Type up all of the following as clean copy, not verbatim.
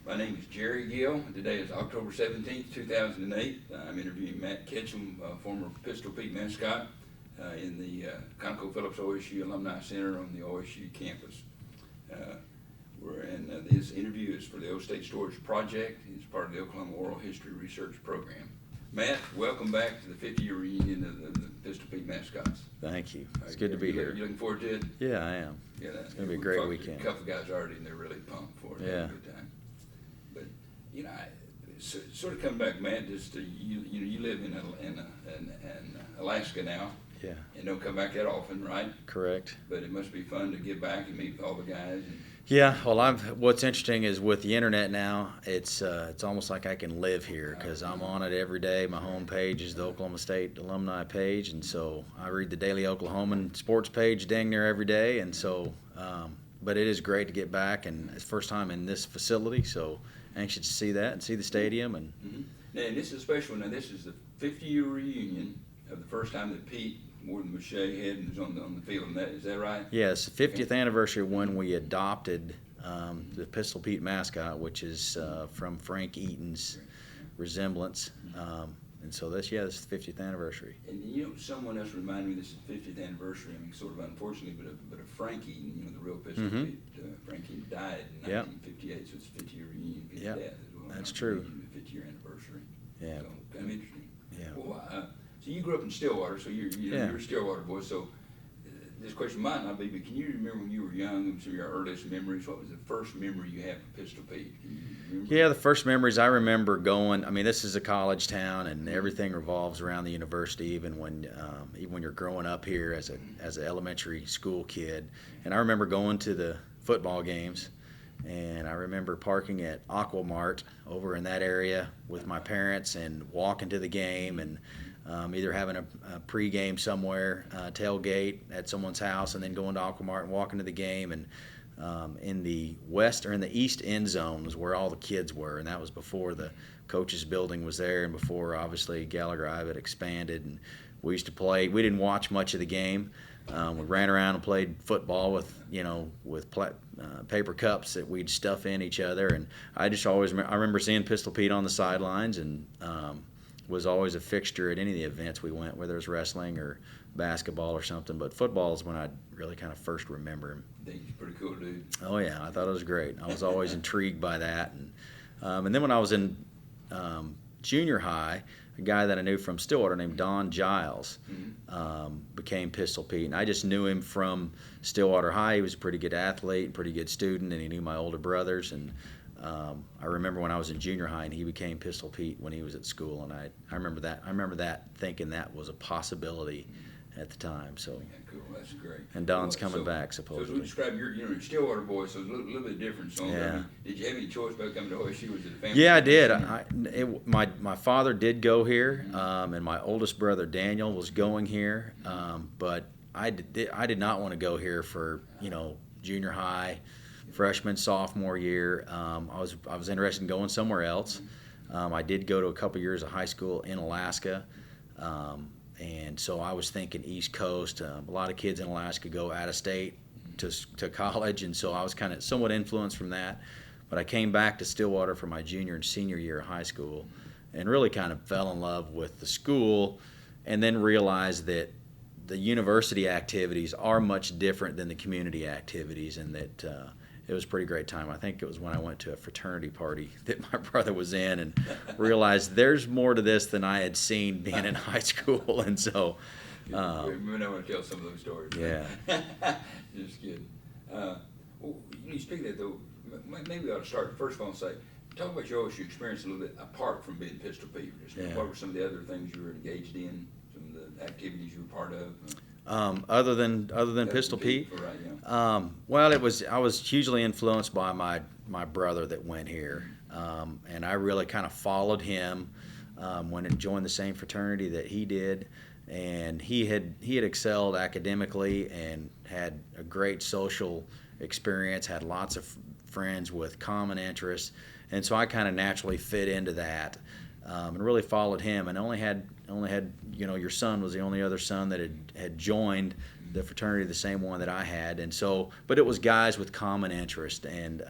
My name is Jerry Gill, and today is October 17th, 2008. I'm interviewing Matt Ketchum, former Pistol Pete mascot, in the ConocoPhillips OSU Alumni Center on the OSU campus. This interview is for the O State Storage Project. It's part of the Oklahoma Oral History Research Program. Matt, welcome back to the 50-year reunion of the Pistol Pete mascots. Thank you. It's good to be here. You looking forward to it? Yeah, I am. Yeah, it's going to be a great weekend. A couple of guys already, and they're really pumped for it. Yeah. Have a good time. But sort of coming back, Matt. Just you live in Alaska now. Yeah. And don't come back that often, right? Correct. But it must be fun to get back and meet all the guys. Yeah. Well, what's interesting is with the internet now, it's almost like I can live here because I'm on it every day. My home page is the Oklahoma State alumni page, and so I read the Daily Oklahoman sports page dang near every day, and so. But it is great to get back, and it's first time in this facility, so anxious to see that and see the stadium. And Now, this is a special one. Now, this is the 50-year reunion of the first time that Pete wore the mache head and was on the field. Is that right? Yeah, it's the 50th anniversary when we adopted the Pistol Pete mascot, which is from Frank Eaton's resemblance. And so this is the 50th anniversary. And someone else reminded me this is the 50th anniversary. I mean, sort of unfortunately, but a Frank Eaton, the real Pistol Pete. Frank Eaton died in 1958, so it's a 50-year reunion. Yeah, well. That's true. The 50-year anniversary. Yeah. So kind of interesting. Yeah. Well, so you grew up in Stillwater, so you're a Stillwater boy. So this question might not be, but can you remember when you were young, some of your earliest memories? What was the first memory you have of Pistol Pete? Can you remember? Yeah, the first memories I remember going. I mean, this is a college town, and everything revolves around the university. Even when you're growing up here as an elementary school kid, and I remember going to the football games, and I remember parking at Aquamart over in that area with my parents and walking to the game and. Either having a pregame somewhere, tailgate at someone's house, and then going to Aquamart and walking to the game. And in the west or in the east end zone was where all the kids were, and that was before the coaches' building was there, and before obviously Gallagher Ive had expanded. And we used to play. We didn't watch much of the game. We ran around and played football with paper cups that we'd stuff in each other. And I just always I remember seeing Pistol Pete on the sidelines and. Was always a fixture at any of the events we went, whether it was wrestling or basketball or something. But football is when I really kind of first remember him. I think he's pretty cool dude. Oh yeah, I thought it was great. I was always intrigued by that. And then when I was in junior high, a guy that I knew from Stillwater named Don Giles became Pistol Pete. And I just knew him from Stillwater High. He was a pretty good athlete, pretty good student, and he knew my older brothers. And I remember when I was in junior high and he became Pistol Pete when he was at school, and I remember that thinking that was a possibility at the time. So yeah, cool, that's great. And Don's coming back supposedly. So as we describe you're a Stillwater boy, so it's a little bit different. So did you have any choice about coming to OSU? Was it a family? Yeah, I did. My father did go here, and my oldest brother Daniel was going here, but I did not want to go here for junior high. Freshman, sophomore year, I was interested in going somewhere else. I did go to a couple years of high school in Alaska, and so I was thinking East Coast. A lot of kids in Alaska go out of state to college, and so I was kind of somewhat influenced from that. But I came back to Stillwater for my junior and senior year of high school, and really kind of fell in love with the school, and then realized that the university activities are much different than the community activities, and that it was a pretty great time. I think it was when I went to a fraternity party that my brother was in and realized there's more to this than I had seen being in high school. And so... we might want to tell some of those stories. Yeah. Just kidding. You speak of that, though, maybe we ought to start, first of all, and say, talk about your OSU experience a little bit apart from being Pistol Pete. What were some of the other things you were engaged in, some of the activities you were part of? Other than Pistol Pete, right, well, I was hugely influenced by my brother that went here, and I really kind of followed him when he joined the same fraternity that he did, and he had excelled academically and had a great social experience, had lots of friends with common interests, and so I kind of naturally fit into that. and really followed him, and only had your son was the only other son that had joined the fraternity, the same one that I had, and so, but it was guys with common interest, and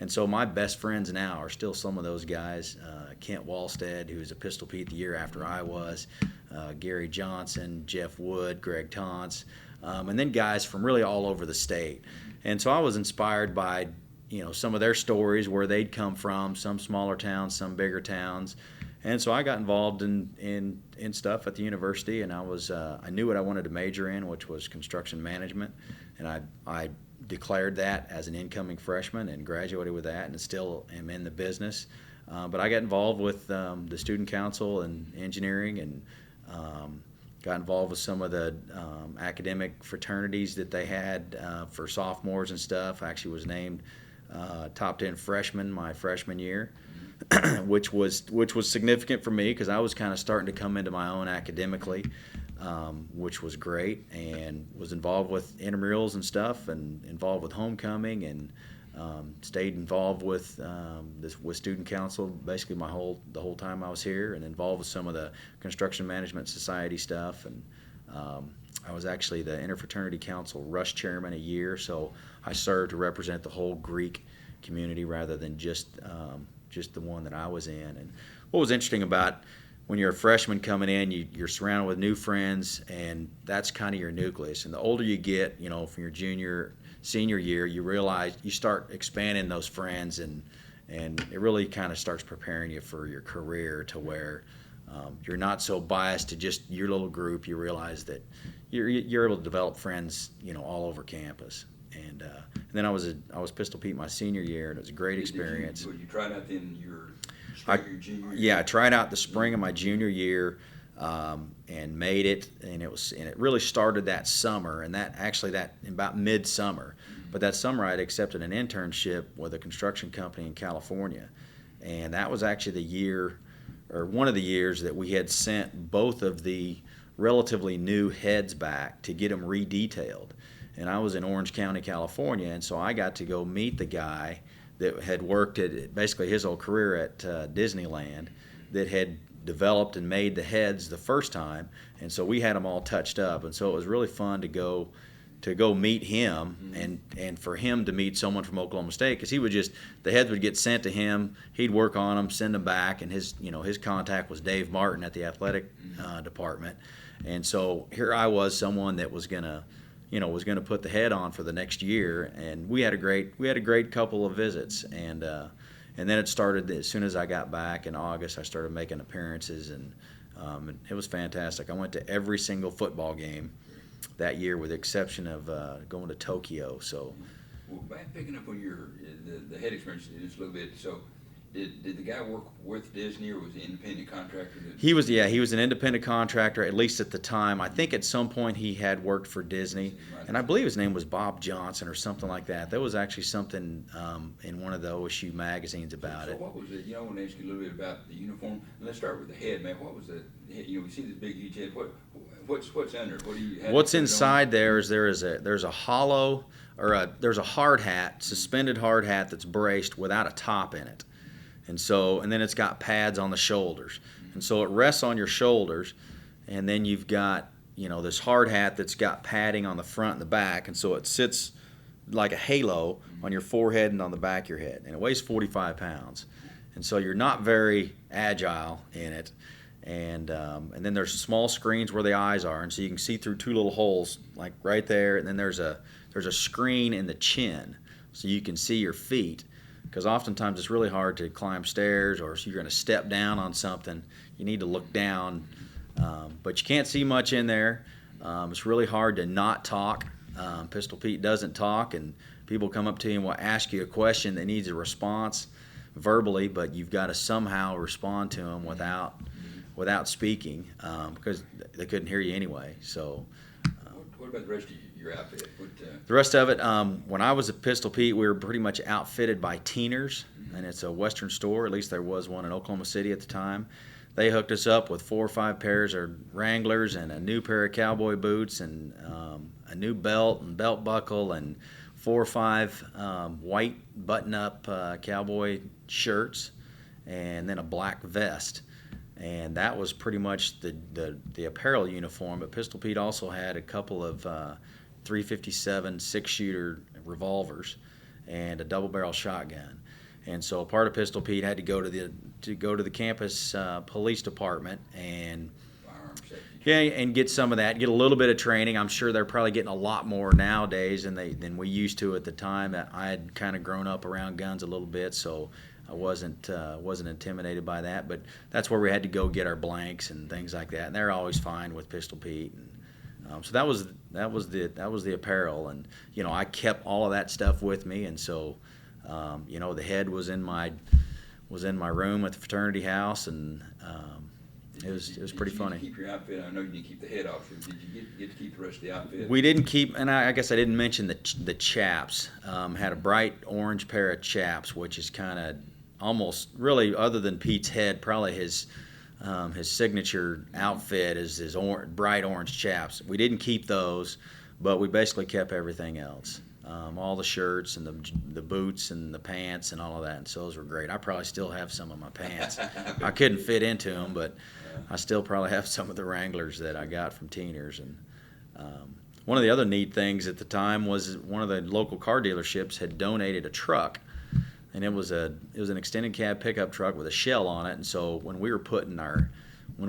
so my best friends now are still some of those guys. Kent Walstead, who was a Pistol Pete the year after I was, Gary Johnson, Jeff Wood, Greg Tons, and then guys from really all over the state. And so I was inspired by some of their stories, where they'd come from, some smaller towns, some bigger towns. And so I got involved in stuff at the university, and I knew what I wanted to major in, which was construction management, and I declared that as an incoming freshman and graduated with that, and still am in the business. But I got involved with the student council and engineering, and got involved with some of the academic fraternities that they had for sophomores and stuff. I actually was named top 10 freshman my freshman year. which was significant for me, because I was kind of starting to come into my own academically, which was great, and was involved with intramurals and stuff, and involved with homecoming, and stayed involved with with student council basically the whole time I was here, and involved with some of the construction management society stuff, and I was actually the interfraternity council rush chairman a year, so I served to represent the whole Greek community rather than just the one that I was in. And what was interesting about when you're a freshman coming in, you're surrounded with new friends, and that's kind of your nucleus. And the older you get, from your senior year, you realize you start expanding those friends, and it really kind of starts preparing you for your career, to where you're not so biased to just your little group. You realize that you're able to develop friends, all over campus. And then I was Pistol Pete my senior year, and it was a great experience. You tried out in your your junior year? Yeah, I tried out the spring of my junior year, and made it, and it really started that summer, and that about midsummer. But that summer I'd accepted an internship with a construction company in California, and that was actually the year, or one of the years, that we had sent both of the relatively new heads back to get them redetailed. And I was in Orange County, California, and so I got to go meet the guy that had worked at basically his whole career at Disneyland, that had developed and made the heads the first time, and so we had them all touched up, and so it was really fun to go meet him, and for him to meet someone from Oklahoma State, because the heads would get sent to him, he'd work on them, send them back, and his contact was Dave Martin at the athletic department, and so here I was, someone that was gonna put the head on for the next year, and we had a great couple of visits, and then it started as soon as I got back in August. I started making appearances, and it was fantastic. I went to every single football game that year, with the exception of going to Tokyo. So, well, picking up on the head experience just a little bit. So, did the guy work with Disney, or was he an independent contractor? He was an independent contractor, at least at the time. I think at some point he had worked for Disney, and I believe his name was Bob Johnson or something like that. There was actually something in one of the OSU magazines about it. What was it? I want to ask you a little bit about the uniform. Let's start with the head, man. What was the head? We see this big, huge head. What's under it? What do you have? What's inside there is there's a hollow, or there's a hard hat, suspended hard hat that's braced without a top in it. And then it's got pads on the shoulders. And so it rests on your shoulders, and then you've got, this hard hat that's got padding on the front and the back, and so it sits like a halo on your forehead and on the back of your head. And it weighs 45 pounds. And so you're not very agile in it. And then there's small screens where the eyes are, and so you can see through two little holes, like right there. And then there's a screen in the chin, so you can see your feet. Because oftentimes it's really hard to climb stairs, or if you're going to step down on something, you need to look down. But you can't see much in there. It's really hard to not talk. Pistol Pete doesn't talk, and people come up to you and will ask you a question that needs a response verbally, but you've got to somehow respond to them without speaking, because they couldn't hear you anyway. So. What about the rest of your outfit? The rest of it, when I was at Pistol Pete, we were pretty much outfitted by Teeners, and it's a Western store. At least there was one in Oklahoma City at the time. They hooked us up with 4 or 5 pairs of Wranglers, and a new pair of cowboy boots, and a new belt and belt buckle, and 4 or 5 white button-up cowboy shirts, and then a black vest. and that was pretty much the apparel uniform. But Pistol Pete also had a couple of 357 6-shooter revolvers and a double barrel shotgun. And so a part of Pistol Pete had to go to the campus police department and and get some of that, get a little bit of training. I'm sure they're probably getting a lot more nowadays than we used to at the time. I had kind of grown up around guns a little bit, so I wasn't intimidated by that. But that's where we had to go get our blanks and things like that. And they're always fine with Pistol Pete. And so that was the apparel, and I kept all of that stuff with me, and so the head was in my room at the fraternity house, and it was pretty funny. Did you keep your outfit? I know you didn't keep the head off. Did you get to keep the rest of the outfit? We didn't keep, and I guess I didn't mention the chaps. Had a bright orange pair of chaps, which is kind of almost really, other than Pete's head, probably his signature outfit is his bright orange chaps. We didn't keep those, but we basically kept everything else. All the shirts and the boots and the pants and all of that, and so those were great. I probably still have some of my pants. I couldn't fit into them, but I still probably have some of the Wranglers that I got from Teeners. And one of the other neat things at the time was one of the local car dealerships had donated a truck, and it was an extended cab pickup truck with a shell on it. And so when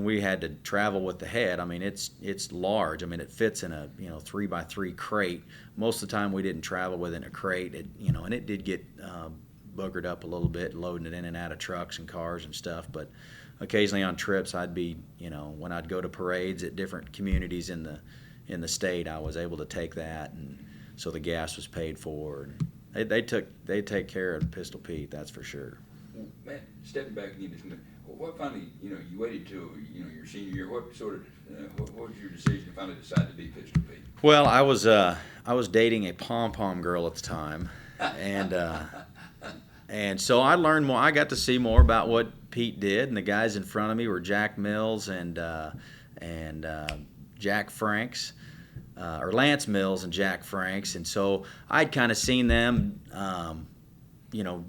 we had to travel with the head, I mean, it's large. I mean, it fits in a 3x3 crate. Most of the time we didn't travel within a crate. And it did get boogered up a little bit, loading it in and out of trucks and cars and stuff. But occasionally on trips, I'd be, when I'd go to parades at different communities in the state, I was able to take that, and so the gas was paid for. And they take care of Pistol Pete, that's for sure. Well, Matt, stepping back again, what finally, you waited till your senior year. What sort of what was your decision to finally decide to be Pistol Pete? Well, I was dating a pom-pom girl at the time, and so I learned more. I got to see more about what Pete did, and the guys in front of me were Jack Mills and Jack Franks, or Lance Mills and Jack Franks, and so I'd kind of seen them.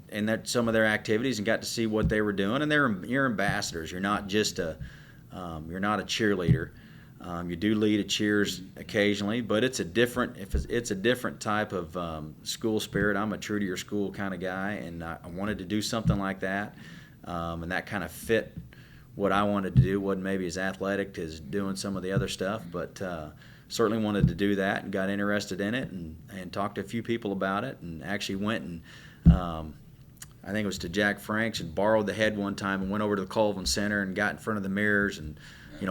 And some of their activities, and got to see what they were doing. And you're ambassadors. You're not just you're not a cheerleader. You do lead a cheers occasionally, but it's a different type of school spirit. I'm a true to your school kind of guy, and I wanted to do something like that, and that kind of fit what I wanted to do. Wasn't maybe as athletic as doing some of the other stuff, but certainly wanted to do that, and got interested in it, and talked to a few people about it, and actually went and I think it was to Jack Franks, and borrowed the head one time and went over to the Colvin Center and got in front of the mirrors and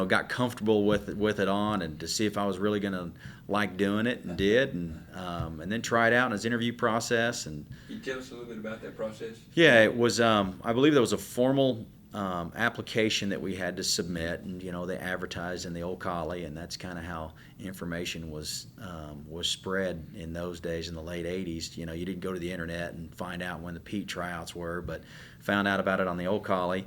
got comfortable with it on, and to see if I was really going to like doing it, and did, and then tried out in his interview process. And can you tell us a little bit about that process? Yeah, it was. I believe there was a formal application that we had to submit, and they advertised in the Old Collie, and that's kind of how information was spread in those days in the late 80s. You didn't go to the internet and find out when the Pete tryouts were, but found out about it on the Old Collie,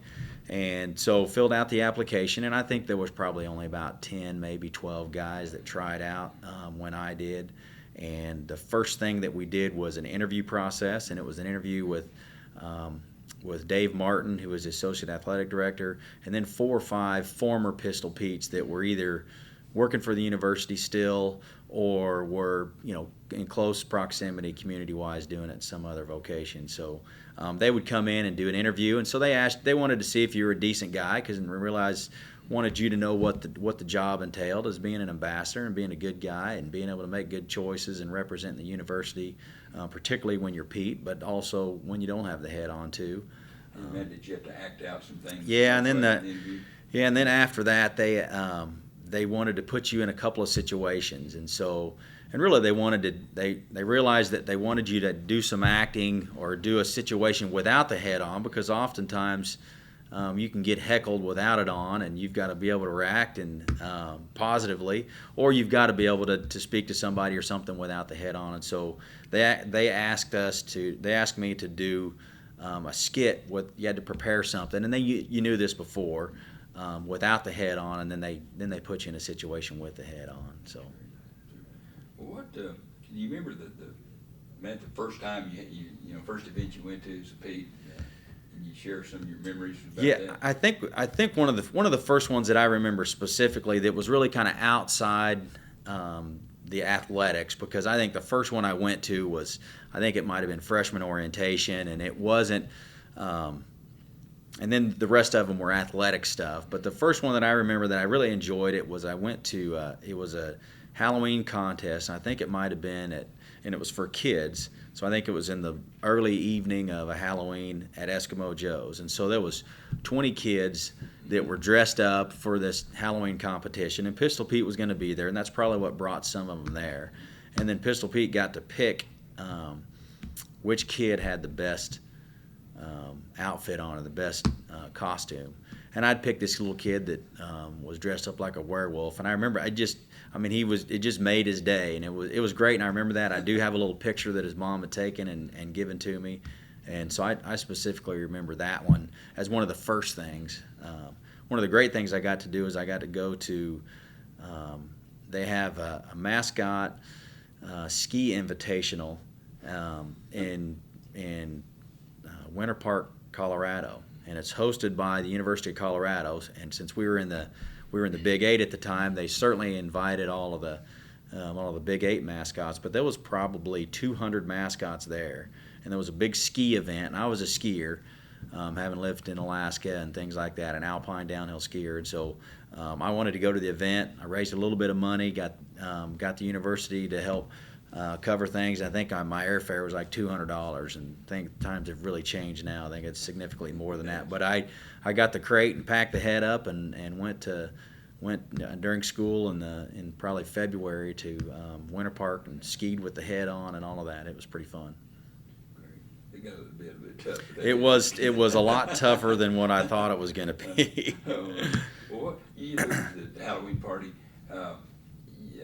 and so filled out the application. And I think there was probably only about 10, maybe 12 guys that tried out when I did. And the first thing that we did was an interview process, and it was an interview with Dave Martin, who was the associate athletic director, and then 4 or 5 former Pistol Petes that were either working for the university still, or were in close proximity community-wise doing it in some other vocation. So they would come in and do an interview, and so they wanted to see if you were a decent guy, because they wanted you to know what the job entailed as being an ambassador and being a good guy and being able to make good choices and represent the university, particularly when you're Pete, but also when you don't have the head on too. And then did you have to act out some things? Yeah, and then after that they wanted to put you in a couple of situations, and really they realized that they wanted you to do some acting or do a situation without the head on, because oftentimes you can get heckled without it on, and you've got to be able to react and positively, or you've got to be able to speak to somebody or something without the head on. And so they asked me to do a skit you had to prepare something, and you knew this before, without the head on, and then they put you in a situation with the head on. So, well, can you remember the first time first event you went to as a Pete, and you share some of your memories about Yeah, that? I think one of the first ones that I remember specifically that was really kind of outside the athletics, because I think the first one I went to was, I think it might have been freshman orientation, and it wasn't. And then the rest of them were athletic stuff. But the first one that I remember that I really enjoyed it was I went to it was a Halloween contest. And I think it might have been and it was for kids. So I think it was in the early evening of a Halloween at Eskimo Joe's. And so there was 20 kids that were dressed up for this Halloween competition, and Pistol Pete was going to be there, and that's probably what brought some of them there. And then Pistol Pete got to pick which kid had the best outfit on, or the best costume. And I'd picked this little kid that was dressed up like a werewolf. And I remember it just made his day, and it was great. And I remember that. I do have a little picture that his mom had taken and given to me. And so I specifically remember that one as one of the first things. One of the great things I got to do is I got to go to, they have a mascot ski invitational in Winter Park, Colorado, and it's hosted by the University of Colorado. And since we were in the Big Eight at the time, they certainly invited all of the Big Eight mascots. But there was probably 200 mascots there, and there was a big ski event. And I was a skier, having lived in Alaska and things like that, an alpine downhill skier. And so I wanted to go to the event. I raised a little bit of money, got the university to help cover things. I think my airfare was like $200, and I think times have really changed now. I think it's significantly more than that. But I got the crate and packed the head up and went during school in probably February to Winter Park and skied with the head on and all of that. It was pretty fun. It got a bit tough. It was a lot tougher than what I thought it was going to be. Well, the Halloween party. I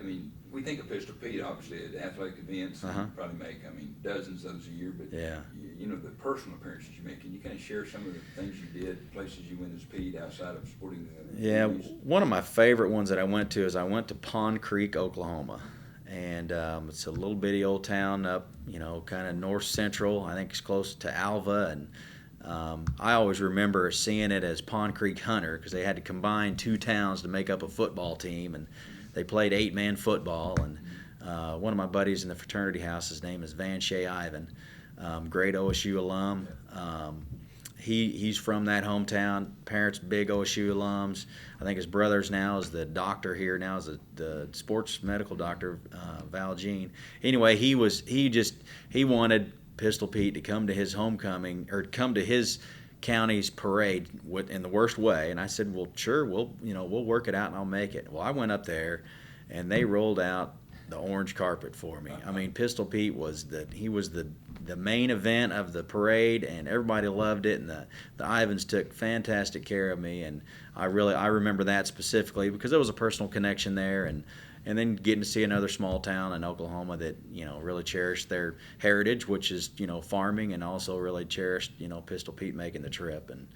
mean, we think of Pistol Pete, obviously, at athletic events. Uh-huh. You probably make, dozens of those a year. But Yeah. the personal appearances you make. Can you kind of share some of the things you did, places you went as Pete outside of sporting? Yeah, venues? one of my favorite ones that I went to is I went to Pond Creek, Oklahoma. And it's a little bitty old town up, kind of north central. I think it's close to Alva. And I always remember seeing it as Pond Creek Hunter, because they had to combine two towns to make up a football team. And they played 8-man football. And one of my buddies in the fraternity house, his name is Van Shea Ivan, great OSU alum. He's from that hometown. Parents, big OSU alums. I think his brother's now is the doctor here. Now is the sports medical doctor, Val Jean. Anyway, he wanted Pistol Pete to come to his homecoming, or come to his county's parade in the worst way. And I said, well, sure, we'll work it out and I'll make it. Well, I went up there, and they rolled out the orange carpet for me. I mean, Pistol Pete was the main event of the parade, and everybody loved it, and the Ivans took fantastic care of me, and I remember that specifically because there was a personal connection there, and then getting to see another small town in Oklahoma that really cherished their heritage, which is farming, and also really cherished Pistol Pete making the trip, and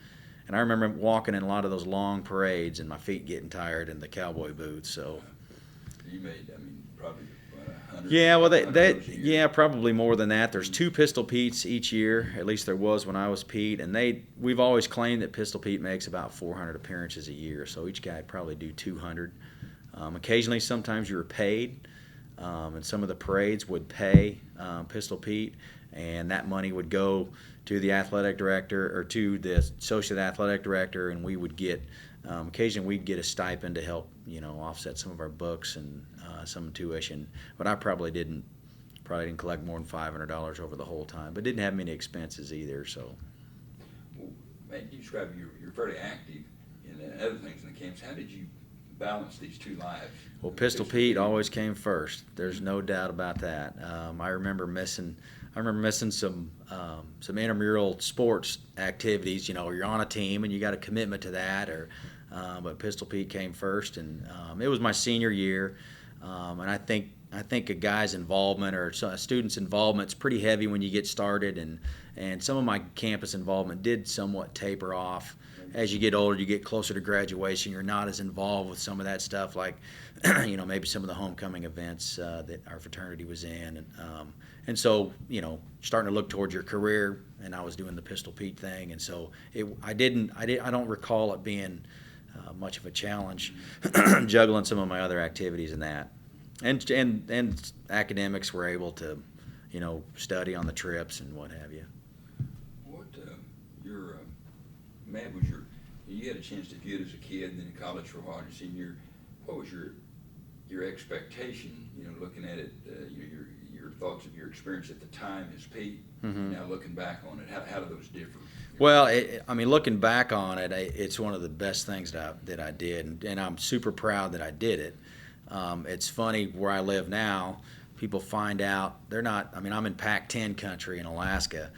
I remember walking in a lot of those long parades and my feet getting tired in the cowboy boots. So you made, probably. Yeah, well, probably more than that. There's 2 Pistol Petes each year. At least there was when I was Pete, and we've always claimed that Pistol Pete makes about 400 appearances a year. So each guy would probably do 200. Occasionally, sometimes you were paid, and some of the parades would pay Pistol Pete, and that money would go to the athletic director or to the associate athletic director, and we would get occasionally we'd get a stipend to help offset some of our books and some tuition. But I probably didn't collect more than $500 over the whole time, but didn't have many expenses either. So, well, Matt, you described you're fairly active in other things in the camps. How did you balance these two lives? Well, Pistol Pete always came first. There's no doubt about that. I remember missing some intramural sports activities. You're on a team and you got a commitment to that, but Pistol Pete came first, and it was my senior year, and I think a guy's involvement or a student's involvement is pretty heavy when you get started, and some of my campus involvement did somewhat taper off. As you get older, you get closer to graduation, you're not as involved with some of that stuff, like maybe some of the homecoming events that our fraternity was in, and so starting to look towards your career, and I was doing the Pistol Pete thing, and so I don't recall it being much of a challenge juggling some of my other activities in that, and academics were able to study on the trips and what have you. What your Matt, you had a chance to view it as a kid and then in college for a while, your senior year. What was your expectation, looking at it, your thoughts of your experience at the time as Pete, now looking back on it, how do those differ? Well, looking back on it, it's one of the best things that I did, and I'm super proud that I did it. It's funny, where I live now, people find out they're not, I'm in Pac-10 country in Alaska,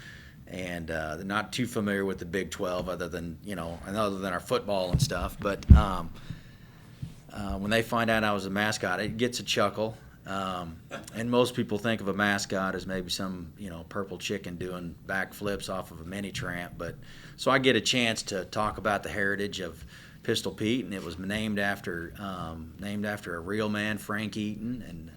and they're not too familiar with the Big 12 other than our football and stuff. But when they find out I was a mascot, it gets a chuckle. And most people think of a mascot as maybe some purple chicken doing backflips off of a mini tramp. But so I get a chance to talk about the heritage of Pistol Pete, and it was named after a real man, Frank Eaton. And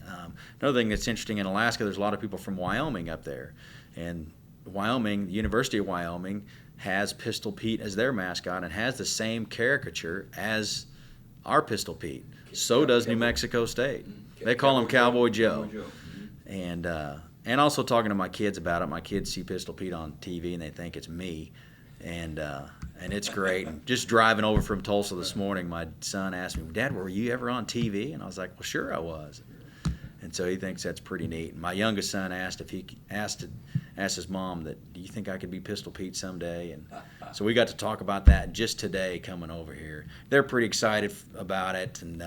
another thing that's interesting in Alaska, there's a lot of people from Wyoming up there, and Wyoming, the University of Wyoming, has Pistol Pete as their mascot and has the same caricature as our Pistol Pete. So does New Mexico State. They call him Cowboy Joe. And also talking to my kids about it. My kids see Pistol Pete on TV and they think it's me, and it's great. And just driving over from Tulsa this morning, my son asked me, "Dad, were you ever on TV?" And I was like, "Well, sure I was." And so he thinks that's pretty neat. And my youngest son asked his mom, "Do you think I could be Pistol Pete someday?" And so we got to talk about that just today coming over here. They're pretty excited about it, and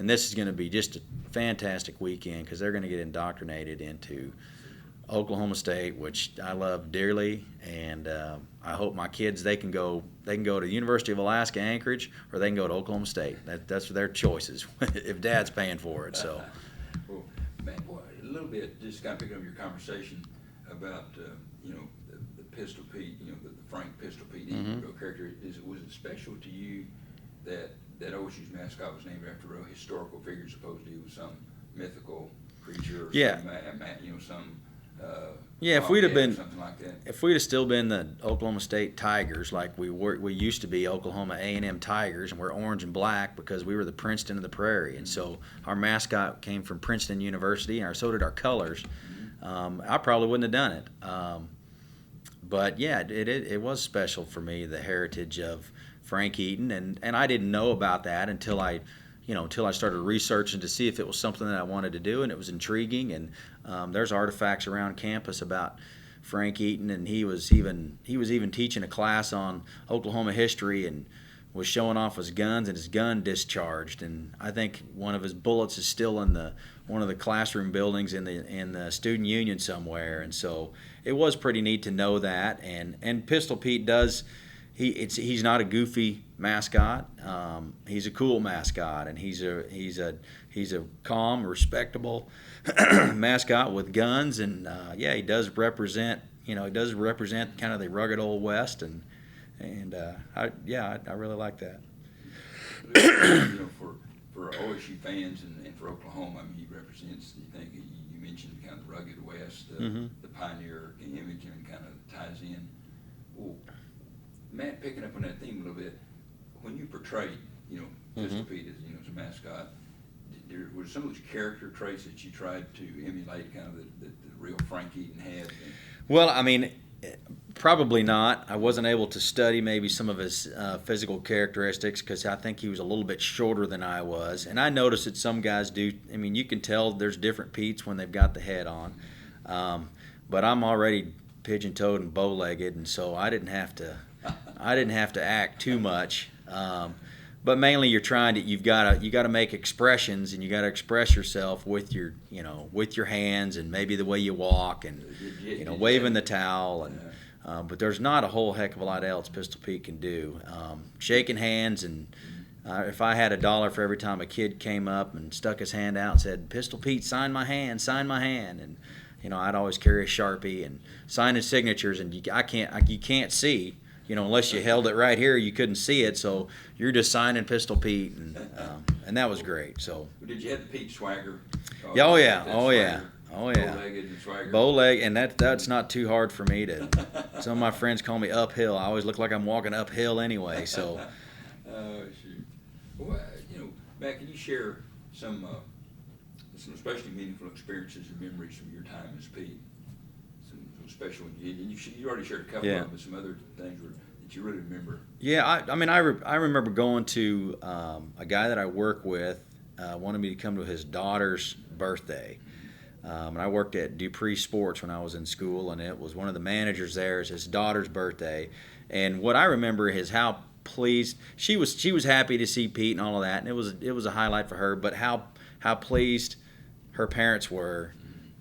this is going to be just a fantastic weekend because they're going to get indoctrinated into Oklahoma State, which I love dearly, and I hope my kids they can go to the University of Alaska Anchorage, or they can go to Oklahoma State. That's their choices if Dad's paying for it. So. Well, Matt, a little bit, just kind of picking up your conversation about the Pistol Pete, the Frank Pistol Pete character. Was it special to you that OSU's mascot was named after a historical figure, as opposed to some mythical creature, or if we'd have been, something like that? If we'd have still been the Oklahoma State Tigers, like we used to be, Oklahoma A&M Tigers, and we're orange and black because we were the Princeton of the Prairie, and so our mascot came from Princeton University, and so did our colors. I probably wouldn't have done it. But yeah, it was special for me, the heritage of Frank Eaton, and I didn't know about that until I started researching to see if it was something that I wanted to do, and it was intriguing. And there's artifacts around campus about Frank Eaton, and he was even teaching a class on Oklahoma history and was showing off his guns, and his gun discharged, and I think one of his bullets is still in one of the classroom buildings in the student union somewhere. And so it was pretty neat to know that. And Pistol Pete does. He's not a goofy mascot. He's a cool mascot, and he's a calm, respectable mascot with guns. And he does represent kind of the rugged old West, and I really like that. For OSU fans and for Oklahoma, he represents. You mentioned kind of the rugged West, the pioneer image, and kind of ties in. Well, Matt, picking up on that theme a little bit, when you portrayed, Pistol Pete as a mascot, were some of those character traits that you tried to emulate, kind of the real Frank Eaton had? Well, probably not. I wasn't able to study maybe some of his physical characteristics because I think he was a little bit shorter than I was. And I noticed that some guys do. You can tell there's different Petes when they've got the head on. But I'm already pigeon-toed and bow-legged, and so I didn't have to act too much. But mainly you've got to make expressions, and you got to express yourself with your hands and maybe the way you walk and waving the towel but there's not a whole heck of a lot else Pistol Pete can do. Shaking hands and If I had $1 for every time a kid came up and stuck his hand out and said, "Pistol Pete, sign my hand, sign my hand," and I'd always carry a Sharpie and sign his signatures, and you can't see, unless you held it right here, you couldn't see it, so you're just signing Pistol Pete, and that was great. So. Did you have the Pete swagger? Yeah, oh yeah. Bow-legged and swagger. Bow-leg, and that's not too hard for me to. Some of my friends call me uphill. I always look like I'm walking uphill anyway. So. Oh shoot. Well, Matt, can you share some especially meaningful experiences and memories from your time as Pete? Some special. You already shared a couple of them, but some other things that you really remember. Yeah, I remember going to a guy that I work with wanted me to come to his daughter's birthday. And I worked at Dupree Sports when I was in school, and it was one of the managers there. It's his daughter's birthday, and what I remember is how pleased she was happy to see Pete and all of that, and it was a highlight for her. But how pleased her parents were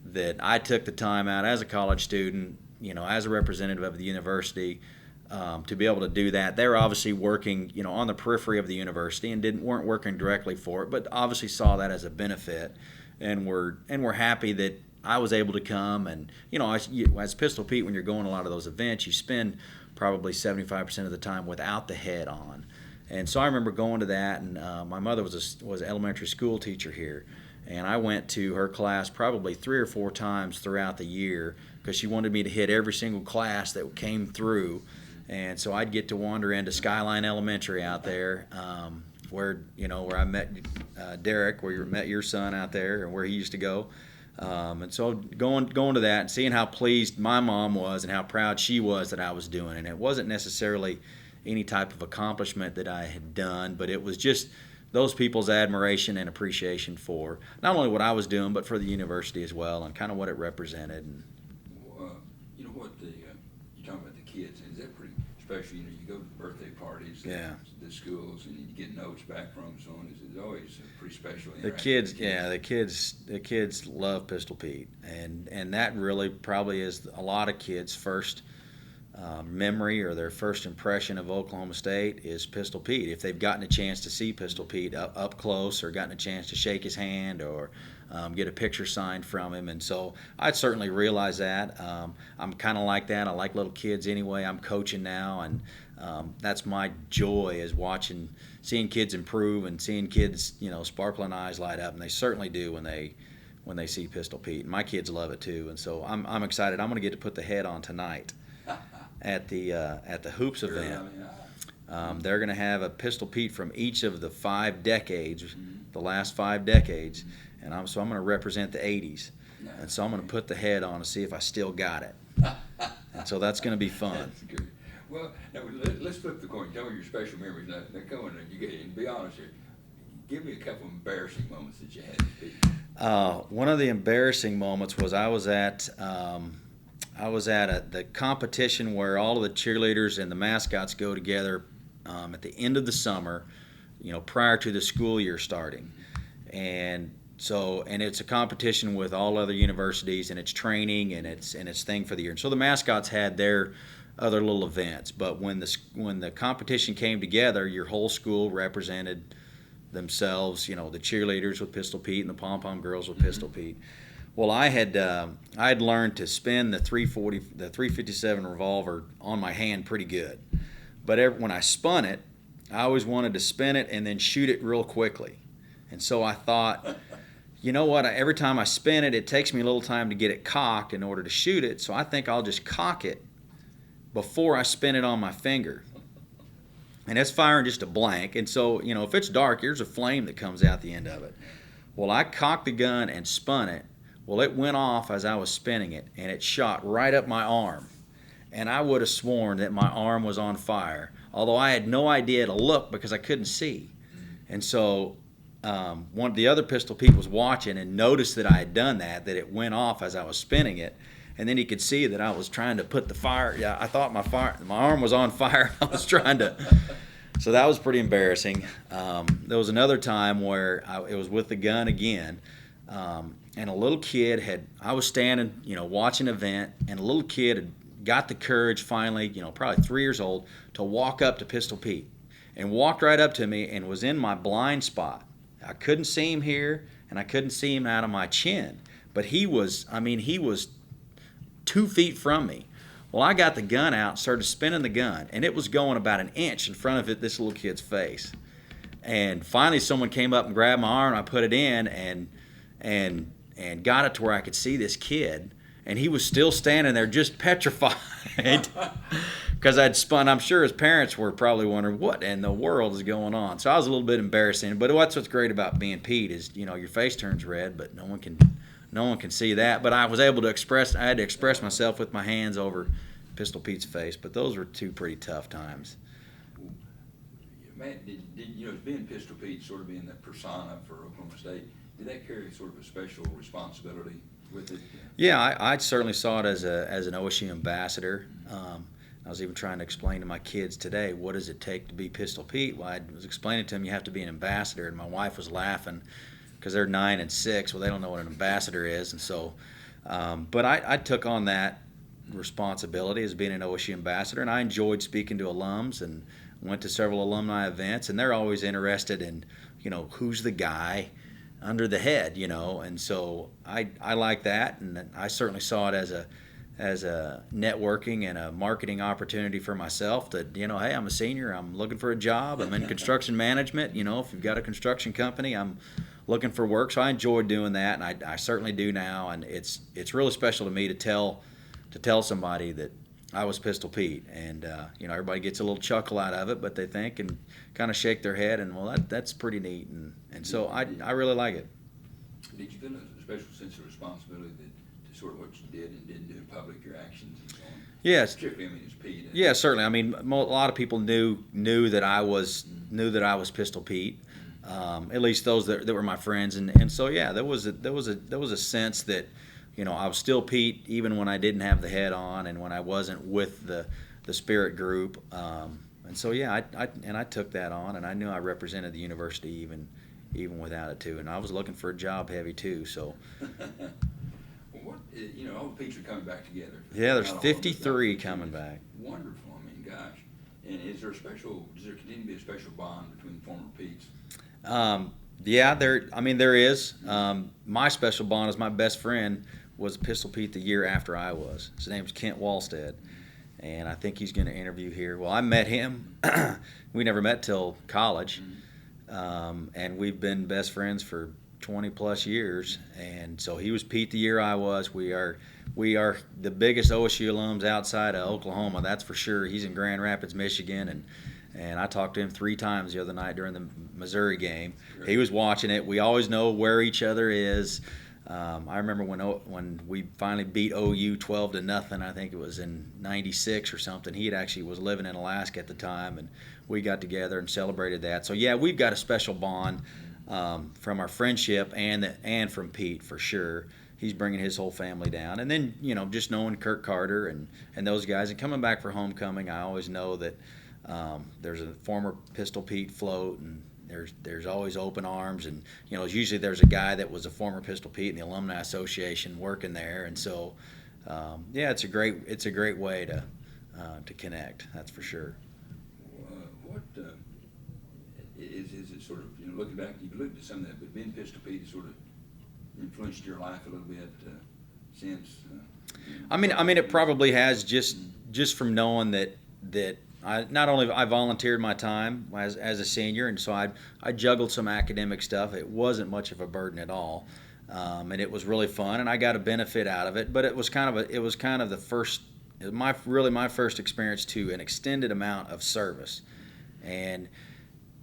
that I took the time out as a college student, as a representative of the university, to be able to do that. They were obviously working, on the periphery of the university and weren't working directly for it, but obviously saw that as a benefit. And we're happy that I was able to come. And as Pistol Pete, when you're going to a lot of those events, you spend probably 75% of the time without the head on. And so I remember going to that, and my mother was an elementary school teacher here, and I went to her class probably 3 or 4 times throughout the year because she wanted me to hit every single class that came through. And so I'd get to wander into Skyline Elementary out there. Where I met Derek, where you met your son out there, and where he used to go, and so going to that and seeing how pleased my mom was and how proud she was that I was doing, and it wasn't necessarily any type of accomplishment that I had done, but it was just those people's admiration and appreciation for not only what I was doing, but for the university as well, and kind of what it represented. And you're talking about the kids, is that pretty special? You go to birthday parties. Yeah. The schools, and you get notes back from them, so on. It's always a pretty special. The kids love Pistol Pete, and that really probably is a lot of kids' first memory or their first impression of Oklahoma State is Pistol Pete. If they've gotten a chance to see Pistol Pete up close, or gotten a chance to shake his hand, or get a picture signed from him, and so I'd certainly realize that. I'm kind of like that. I like little kids anyway. I'm coaching now, and that's my joy, is seeing kids improve and seeing kids, sparkling eyes light up, and they certainly do when they see Pistol Pete. And my kids love it too, and so I'm excited. I'm going to get to put the head on tonight at the hoops event. They're going to have a Pistol Pete from each of the 5 decades, the last 5 decades, and I'm going to represent the 80s, and so I'm going to put the head on to see if I still got it. And so that's going to be fun. That's good. Well, now let's flip the coin. Tell me your special memories. Now come on, and be honest here. Give me a couple of embarrassing moments that you had with Pete. One of the embarrassing moments was I was at the competition where all of the cheerleaders and the mascots go together at the end of the summer, prior to the school year starting, and it's a competition with all other universities, and it's training and it's thing for the year. And so the mascots had their other little events, but when the competition came together, your whole school represented themselves. The cheerleaders with Pistol Pete and the pom pom girls with Pistol Pete. Well, I had learned to spin the 357 revolver on my hand pretty good, but when I spun it, I always wanted to spin it and then shoot it real quickly, and so I thought, you know what? Every time I spin it, it takes me a little time to get it cocked in order to shoot it, so I think I'll just cock it before I spin it on my finger. And it's firing just a blank, and so, if it's dark, here's a flame that comes out the end of it. Well, I cocked the gun and spun it. Well, it went off as I was spinning it, and it shot right up my arm. And I would have sworn that my arm was on fire, although I had no idea to look because I couldn't see. And so one of the other Pistol Pete was watching and noticed that I had done that it went off as I was spinning it. And then he could see that I was trying to put the fire. Yeah, I thought my arm was on fire. I was trying to. So that was pretty embarrassing. There was another time where it was with the gun again, and a little kid I was standing, watching an event, and a little kid had got the courage finally, probably 3 years old, to walk up to Pistol Pete. and walked right up to me and was in my blind spot. I couldn't see him here, and I couldn't see him out of my chin. But he was 2 feet from me. Well, I got the gun out and started spinning the gun, and it was going about an inch in front of this little kid's face. And finally, someone came up and grabbed my arm, and I put it in and got it to where I could see this kid. And he was still standing there just petrified because I'd spun. I'm sure his parents were probably wondering what in the world is going on. So I was a little bit embarrassing. But that's what's great about being Pete is, your face turns red, but no one can see that. But I was able to I had to express myself with my hands over Pistol Pete's face. But those were 2 pretty tough times. Matt, being Pistol Pete, sort of being that persona for Oklahoma State, did that carry sort of a special responsibility with it? Yeah, I certainly saw it as an OSU ambassador. I was even trying to explain to my kids today, what does it take to be Pistol Pete? Well, I was explaining to them you have to be an ambassador, and my wife was laughing because they're 9 and 6. Well, they don't know what an ambassador is, and so. But I took on that responsibility as being an OSU ambassador, and I enjoyed speaking to alums and went to several alumni events, and they're always interested in, who's the guy under the head, and so I like that, and I certainly saw it as a networking and a marketing opportunity for myself that, hey, I'm a senior, I'm looking for a job, I'm in construction management, if you've got a construction company, I'm looking for work, so I enjoyed doing that, and I certainly do now, and it's really special to me to tell somebody that I was Pistol Pete, and everybody gets a little chuckle out of it, but they think and kind of shake their head, and well, that's pretty neat, and so I really like it. Did you feel a special sense of responsibility to sort of what you did and didn't do in public, your actions and so on? Yes. Particularly, as Pete. Yeah, certainly. A lot of people knew that I was Pistol Pete, at least those that were my friends, and so yeah, there was a sense that. I was still Pete even when I didn't have the head on and when I wasn't with the spirit group. And so, yeah, I took that on, and I knew I represented the university even without it, too. And I was looking for a job heavy, too. So. Well, all the Petes are coming back together. Yeah, there's 53 coming back. Wonderful. Gosh. And does there continue to be a special bond between former Petes? Yeah, there is. My special bond is my best friend was Pistol Pete the year after I was. His name was Kent Walstead, and I think he's going to interview here. Well, I met him. We never met till college, and we've been best friends for 20-plus years. And so he was Pete the year I was. We are the biggest OSU alums outside of Oklahoma, that's for sure. He's in Grand Rapids, Michigan, and I talked to him 3 times the other night during the Missouri game. Great. He was watching it. We always know where each other is. I remember when we finally beat OU 12-0. I think it was in '96 or something. He actually was living in Alaska at the time, and we got together and celebrated that. So yeah, we've got a special bond from our friendship and from Pete for sure. He's bringing his whole family down, and then just knowing Kirk Carter and those guys, and coming back for homecoming, I always know that. There's a former Pistol Pete float, and there's always open arms, and usually there's a guy that was a former Pistol Pete in the Alumni Association working there, and so yeah, it's a great way to connect. That's for sure. What is it sort of looking back? You've looked at some of that, but being Pistol Pete has sort of influenced your life a little bit since. I mean, it probably has just from knowing that. I volunteered my time as a senior, and so I juggled some academic stuff. It wasn't much of a burden at all, and it was really fun, and I got a benefit out of it. But it was kind of the first, my first experience to an extended amount of service, and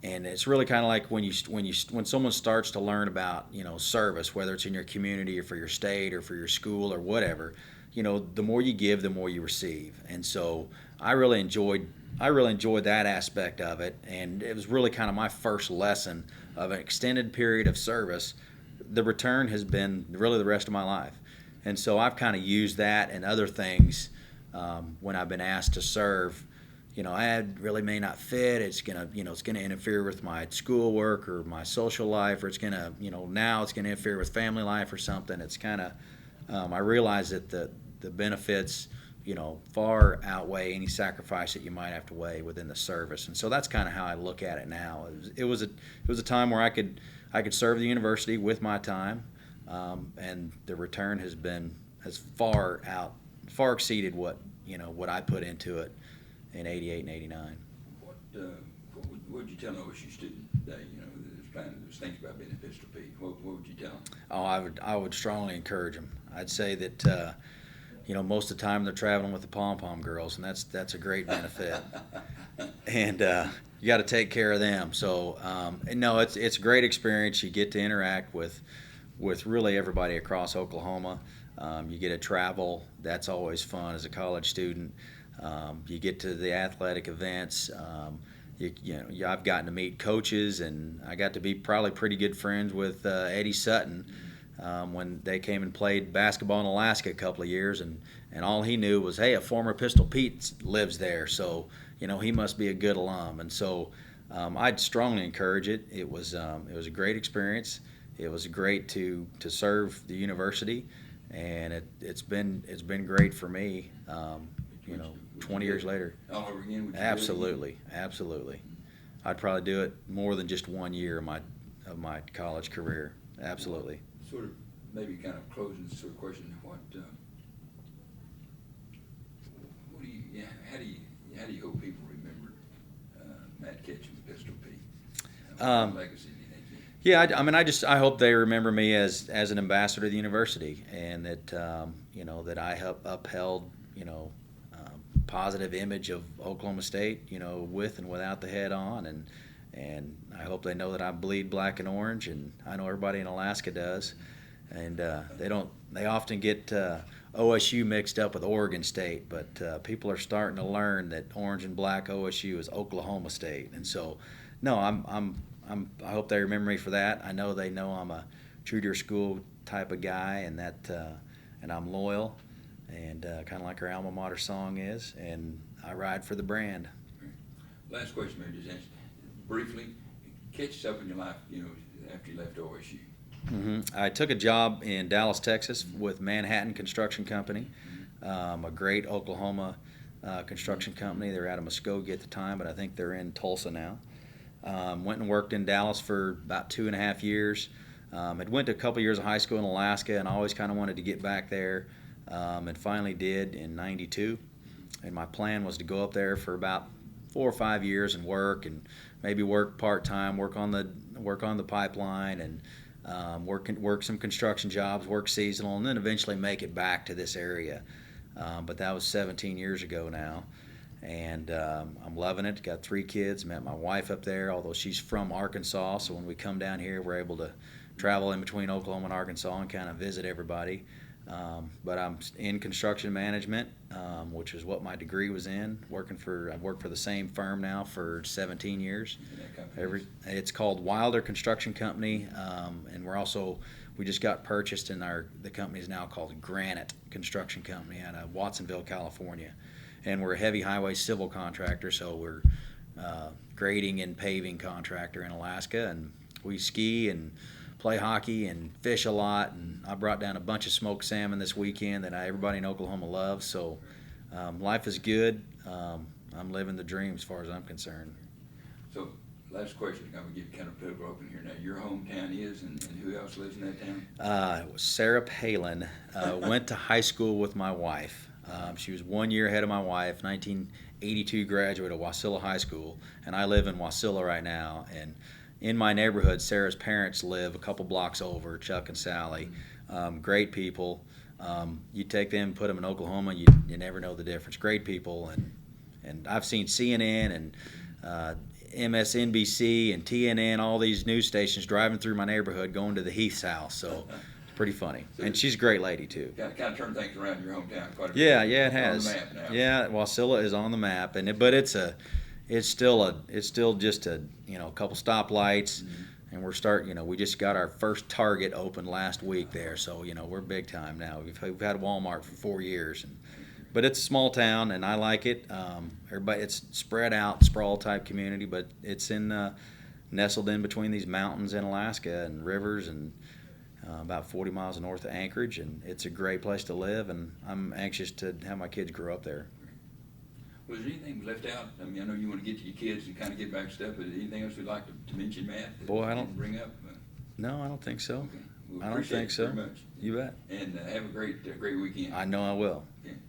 it's really kind of like when someone starts to learn about service, whether it's in your community or for your state or for your school or whatever. The more you give, the more you receive, and so I really enjoyed that aspect of it, and it was really kind of my first lesson of an extended period of service. The return has been really the rest of my life, and so I've kind of used that and other things when I've been asked to serve. I really may not fit. It's gonna interfere with my schoolwork or my social life, or it's gonna now it's gonna interfere with family life or something. It's kind of I realize that the benefits far outweigh any sacrifice that you might have to weigh within the service. And so that's kind of how I look at it now. It was a time where I could serve the university with my time, and the return has far exceeded what I put into it in '88 and '89. What would you tell an OSU student today? There's things about being a pistol Pete. What would you tell them? Oh, I would strongly encourage them. I'd say that most of the time they're traveling with the pom-pom girls, and that's a great benefit. And you got to take care of them. So no, it's a great experience. You get to interact with really everybody across Oklahoma. You get to travel. That's always fun as a college student. You get to the athletic events. I've gotten to meet coaches, and I got to be probably pretty good friends with Eddie Sutton when they came and played basketball in Alaska a couple of years, and all he knew was, hey, a former Pistol Pete lives there, so he must be a good alum. And so I'd strongly encourage it. It was a great experience. It was great to serve the university, and it's been great for me. 20 years later. All over again? Would you Absolutely. I'd probably do it more than just 1 year of my college career. Absolutely. Sort of maybe kind of closing sort of question. How do you hope people remember Matt Ketchum, Pistol Pete? What legacy do you think? Yeah, I hope they remember me as an ambassador of the university, and that that I upheld positive image of Oklahoma State, with and without the head on, and I hope they know that I bleed black and orange, and I know everybody in Alaska does, and they often get OSU mixed up with Oregon State, but people are starting to learn that orange and black OSU is Oklahoma State, and so no, I hope they remember me for that. I know they know I'm a true to your school type of guy, and and I'm loyal. And kind of like our alma mater song is, and I ride for the brand. Last question, maybe just answer briefly. Catch us up in your life, after you left OSU. Mm-hmm. I took a job in Dallas, Texas, with Manhattan Construction Company, a great Oklahoma construction company. They were out of Muskogee at the time, but I think they're in Tulsa now. Went and worked in Dallas for about 2.5 years. Had went to a couple years of high school in Alaska, and always kind of wanted to get back there. And finally did in '92, and my plan was to go up there for about 4 or 5 years and maybe work part-time, work on the pipeline, and work some construction jobs, work seasonal, and then eventually make it back to this area. But that was 17 years ago now, and I'm loving it. Got 3 kids. Met my wife up there, although she's from Arkansas, so when we come down here, we're able to travel in between Oklahoma and Arkansas and kind of visit everybody. But I'm in construction management, which is what my degree was in. I've worked for the same firm now for 17 years. It's called Wilder Construction Company, and we just got purchased, and the company is now called Granite Construction Company out of Watsonville, California. And we're a heavy highway civil contractor, so we're grading and paving contractor in Alaska, and we ski and play hockey and fish a lot, and I brought down a bunch of smoked salmon this weekend that everybody in Oklahoma loves. So life is good. I'm living the dream as far as I'm concerned. So last question, I'm going to give you kind of political open here. Now, your hometown is, and who else lives in that town? It was Sarah Palin. Went to high school with my wife. She was 1 year ahead of my wife, 1982 graduate of Wasilla High School, and I live in Wasilla right now. And in my neighborhood, Sarah's parents live a couple blocks over, Chuck and Sally. Great people. You take them, put them in Oklahoma, you never know the difference. Great people, and I've seen CNN and MSNBC and TNN, all these news stations driving through my neighborhood, going to the Heath's house. So it's pretty funny. So, and she's a great lady too. Kind of turned things around in your hometown quite a bit. Yeah, it has. On the map now. Yeah, Wasilla is on the map, but it's still just a couple stoplights, and we just got our first Target open last week there, so we're big time now. We've had Walmart for 4 years, but it's a small town, and I like it. It's spread out, sprawl type community, but it's nestled in between these mountains in Alaska and rivers, and about 40 miles north of Anchorage, and it's a great place to live, and I'm anxious to have my kids grow up there. Was there anything left out? I mean, I know you want to get to your kids and kind of get back to stuff, but anything else you'd like to mention, Matt? That Boy, I you don't- didn't bring up? No, I don't think so. Okay. We I don't appreciate think it so. very much. You bet. And have a great weekend. I know I will. Okay.